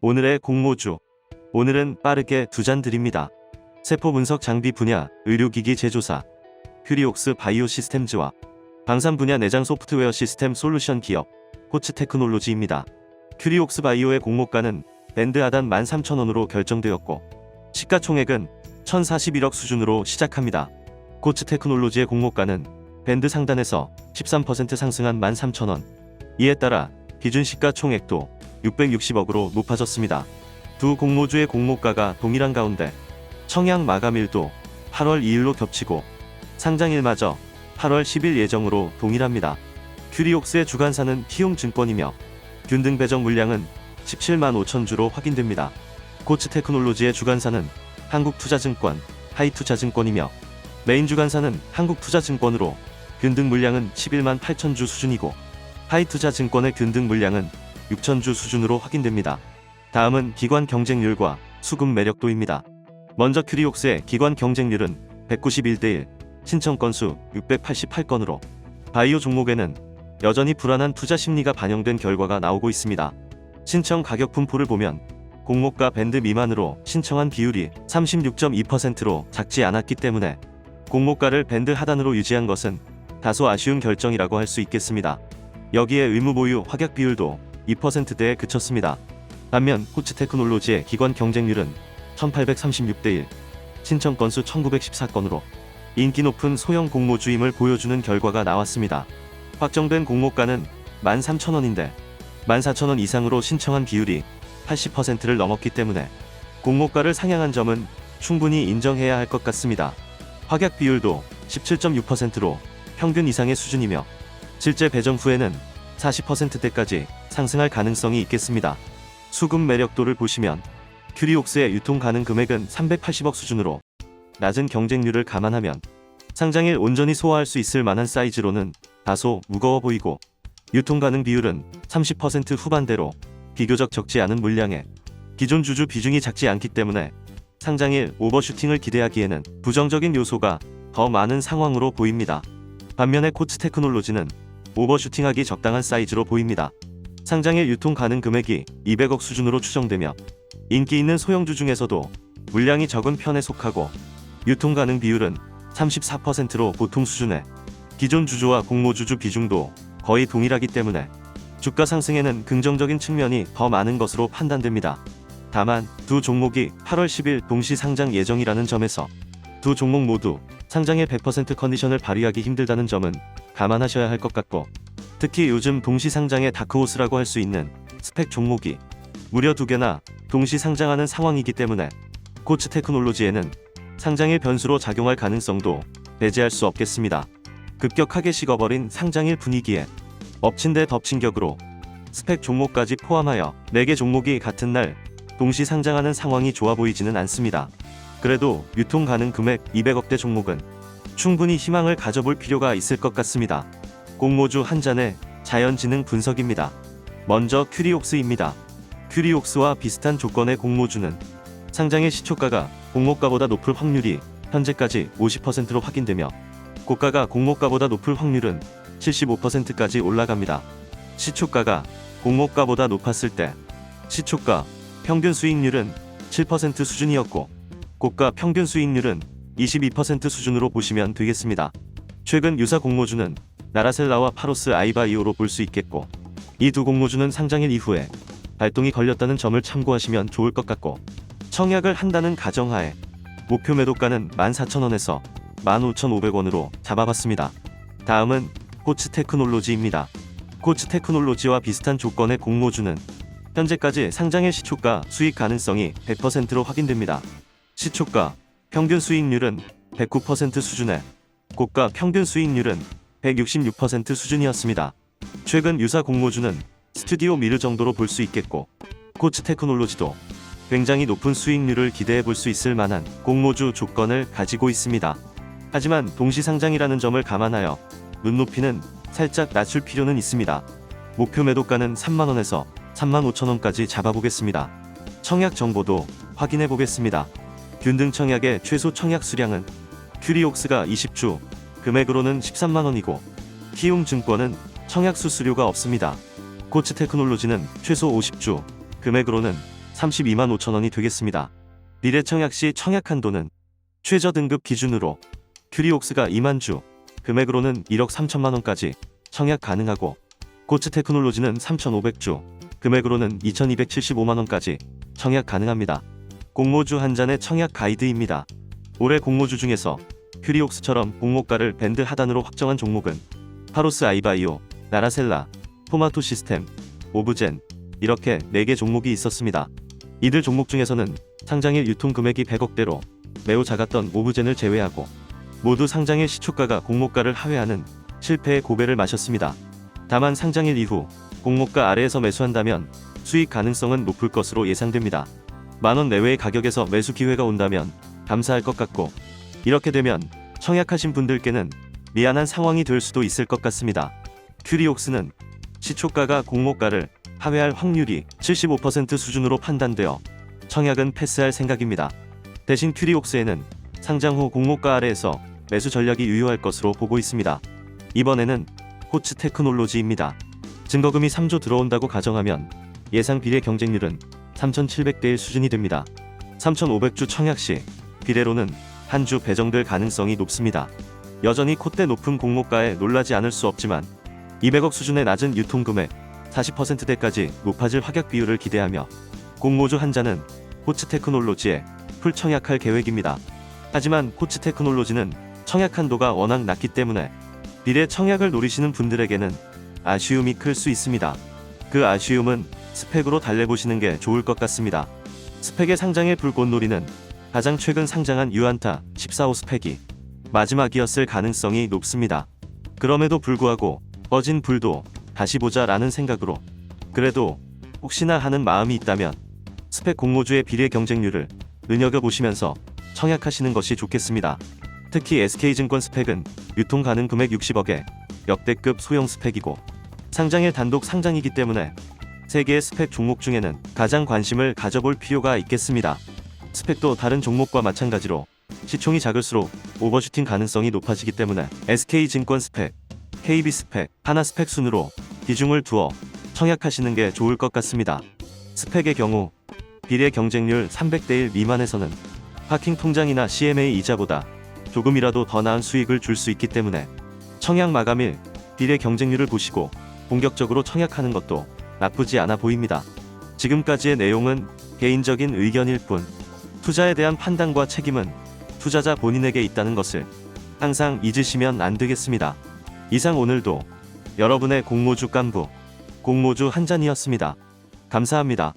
오늘의 공모주. 오늘은 빠르게 두 잔 드립니다. 세포 분석 장비 분야 의료기기 제조사 큐리옥스 바이오 시스템즈와 방산 분야 내장 소프트웨어 시스템 솔루션 기업 코츠 테크놀로지입니다. 큐리옥스 바이오의 공모가는 밴드 하단 13,000원으로 결정되었고 시가총액은 1,041억 수준으로 시작합니다. 코츠 테크놀로지의 공모가는 밴드 상단에서 13% 상승한 13,000원. 이에 따라 기준 시가총액도 660억으로 높아졌습니다. 두 공모주의 공모가가 동일한 가운데 청약 마감일도 8월 2일로 겹치고 상장일마저 8월 10일 예정으로 동일합니다. 큐리옥스의 주관사는 키움증권이며 균등 배정 물량은 17만 5천 주로 확인됩니다. 코츠 테크놀로지의 주관사는 한국투자증권, 하이투자증권이며 메인 주관사는 한국투자증권으로 균등 물량은 11만 8천 주 수준이고 하이투자증권의 균등 물량은 6천 주 수준으로 확인됩니다. 다음은 기관 경쟁률과 수급 매력도입니다. 먼저 큐리옥스의 기관 경쟁률은 191대1, 신청 건수 688건으로 바이오 종목에는 여전히 불안한 투자 심리가 반영된 결과가 나오고 있습니다. 신청 가격 분포를 보면 공모가 밴드 미만으로 신청한 비율이 36.2%로 작지 않았기 때문에 공모가를 밴드 하단으로 유지한 것은 다소 아쉬운 결정이라고 할 수 있겠습니다. 여기에 의무 보유 확약 비율도 2%대에 그쳤습니다. 반면 코츠 테크놀로지의 기관 경쟁률은 1836대1, 신청 건수 1914건으로 인기 높은 소형 공모주임을 보여주는 결과가 나왔습니다. 확정된 공모가는 13,000원인데 14,000원 이상으로 신청한 비율이 80%를 넘었기 때문에 공모가를 상향한 점은 충분히 인정해야 할 것 같습니다. 확약 비율도 17.6%로 평균 이상의 수준이며 실제 배정 후에는 40%대까지 상승할 가능성이 있겠습니다. 수급 매력도를 보시면 큐리옥스의 유통 가능 금액은 380억 수준으로 낮은 경쟁률을 감안하면 상장일 온전히 소화할 수 있을 만한 사이즈로는 다소 무거워 보이고 유통 가능 비율은 30% 후반대로 비교적 적지 않은 물량에 기존 주주 비중이 작지 않기 때문에 상장일 오버슈팅을 기대하기에는 부정적인 요소가 더 많은 상황으로 보입니다. 반면에 코츠 테크놀로지는 오버슈팅하기 적당한 사이즈로 보입니다. 상장일 유통 가능 금액이 200억 수준으로 추정되며 인기 있는 소형주 중에서도 물량이 적은 편에 속하고 유통 가능 비율은 34%로 보통 수준에 기존 주주와 공모주주 비중도 거의 동일하기 때문에 주가 상승에는 긍정적인 측면이 더 많은 것으로 판단됩니다. 다만 두 종목이 8월 10일 동시 상장 예정이라는 점에서 두 종목 모두 상장의 100% 컨디션을 발휘하기 힘들다는 점은 감안하셔야 할 것 같고 특히 요즘 동시 상장의 다크호스라고 할 수 있는 스펙 종목이 무려 2개나 동시 상장하는 상황이기 때문에 코츠 테크놀로지에는 상장일 변수로 작용할 가능성도 배제할 수 없겠습니다. 급격하게 식어버린 상장일 분위기에 엎친 데 덮친 격으로 스펙 종목까지 포함하여 4개 종목이 같은 날 동시 상장하는 상황이 좋아 보이지는 않습니다. 그래도 유통 가능 금액 200억대 종목은 충분히 희망을 가져볼 필요가 있을 것 같습니다. 공모주 한 잔의 자연지능 분석입니다. 먼저 큐리옥스입니다. 큐리옥스와 비슷한 조건의 공모주는 상장의 시초가가 공모가보다 높을 확률이 현재까지 50%로 확인되며 고가가 공모가보다 높을 확률은 75%까지 올라갑니다. 시초가가 공모가보다 높았을 때 시초가 평균 수익률은 7% 수준이었고 고가 평균 수익률은 22% 수준으로 보시면 되겠습니다. 최근 유사 공모주는 나라셀라와 파로스 아이바이오로 볼 수 있겠고 이 두 공모주는 상장일 이후에 발동이 걸렸다는 점을 참고하시면 좋을 것 같고 청약을 한다는 가정하에 목표 매도가는 14,000원에서 15,500원으로 잡아봤습니다. 다음은 코츠 테크놀로지입니다. 코츠 테크놀로지와 비슷한 조건의 공모주는 현재까지 상장일 시초가 수익 가능성이 100%로 확인됩니다. 시초가 평균 수익률은 109% 수준에 고가 평균 수익률은 166% 수준이었습니다. 최근 유사 공모주는 스튜디오 미르 정도로 볼 수 있겠고 코츠 테크놀로지도 굉장히 높은 수익률을 기대해 볼 수 있을 만한 공모주 조건을 가지고 있습니다. 하지만 동시 상장이라는 점을 감안하여 눈높이는 살짝 낮출 필요는 있습니다. 목표 매도가는 3만원에서 35,000원까지 잡아보겠습니다. 청약 정보도 확인해 보겠습니다. 균등 청약의 최소 청약 수량은 큐리옥스가 20주, 금액으로는 13만원이고 키움증권은 청약 수수료가 없습니다. 코츠 테크놀로지는 최소 50주, 금액으로는 32만 5천 원이 되겠습니다. 미래청약시 청약 한도는 최저 등급 기준으로 큐리옥스가 2만 주, 금액으로는 1억 3천만 원까지 청약 가능하고 코츠테크놀로지는 3,500주, 금액으로는 2,275만 원까지 청약 가능합니다. 공모주 한 잔의 청약 가이드입니다. 올해 공모주 중에서 큐리옥스처럼 공모가를 밴드 하단으로 확정한 종목은 파로스 아이바이오, 나라셀라, 토마토 시스템, 오브젠 이렇게 4개 종목이 있었습니다. 이들 종목 중에서는 상장일 유통 금액이 100억대로 매우 작았던 오브젠을 제외하고 모두 상장일 시초가가 공모가를 하회하는 실패의 고배를 마셨습니다. 다만 상장일 이후 공모가 아래에서 매수한다면 수익 가능성은 높을 것으로 예상됩니다. 만원 내외의 가격에서 매수 기회가 온다면 감사할 것 같고, 이렇게 되면 청약하신 분들께는 미안한 상황이 될 수도 있을 것 같습니다. 큐리옥스는 시초가가 공모가를 하회할 확률이 75% 수준으로 판단되어 청약은 패스할 생각입니다. 대신 큐리옥스에는 상장 후 공모가 아래에서 매수 전략이 유효할 것으로 보고 있습니다. 이번에는 코츠테크놀로지입니다. 증거금이 3조 들어온다고 가정하면 예상 비례 경쟁률은 3,700대 1 수준이 됩니다. 3,500주 청약 시 비례로는 한 주 배정될 가능성이 높습니다. 여전히 콧대 높은 공모가에 놀라지 않을 수 없지만 200억 수준의 낮은 유통금액 40%대까지 높아질 확약 비율을 기대하며 공모주 한 잔은 코츠테크놀로지에 풀 청약할 계획입니다. 하지만 코츠테크놀로지는 청약 한도가 워낙 낮기 때문에 비례 청약을 노리시는 분들에게는 아쉬움이 클 수 있습니다. 그 아쉬움은 스펙으로 달래보시는 게 좋을 것 같습니다. 스펙의 상장의 불꽃놀이는 가장 최근 상장한 유안타 14호 스펙이 마지막이었을 가능성이 높습니다. 그럼에도 불구하고 꺼진 불도 다시 보자 라는 생각으로 그래도 혹시나 하는 마음이 있다면 스펙 공모주의 비례 경쟁률을 눈여겨보시면서 청약하시는 것이 좋겠습니다. 특히 SK증권 스펙은 유통 가능 금액 60억의 역대급 소형 스펙이고 상장일 단독 상장이기 때문에 세개의 스펙 종목 중에는 가장 관심을 가져볼 필요가 있겠습니다. 스펙도 다른 종목과 마찬가지로 시총이 작을수록 오버슈팅 가능성이 높아지기 때문에 SK증권 스펙, KB 스펙, 하나 스펙 순으로 비중을 두어 청약하시는 게 좋을 것 같습니다. 스펙의 경우 비례 경쟁률 300대 1 미만에서는 파킹 통장이나 CMA 이자보다 조금이라도 더 나은 수익을 줄 수 있기 때문에 청약 마감일 비례 경쟁률을 보시고 본격적으로 청약하는 것도 나쁘지 않아 보입니다. 지금까지의 내용은 개인적인 의견일 뿐 투자에 대한 판단과 책임은 투자자 본인에게 있다는 것을 항상 잊으시면 안 되겠습니다. 이상 오늘도 여러분의 공모주 깐부 공모주 한 잔이었습니다. 감사합니다.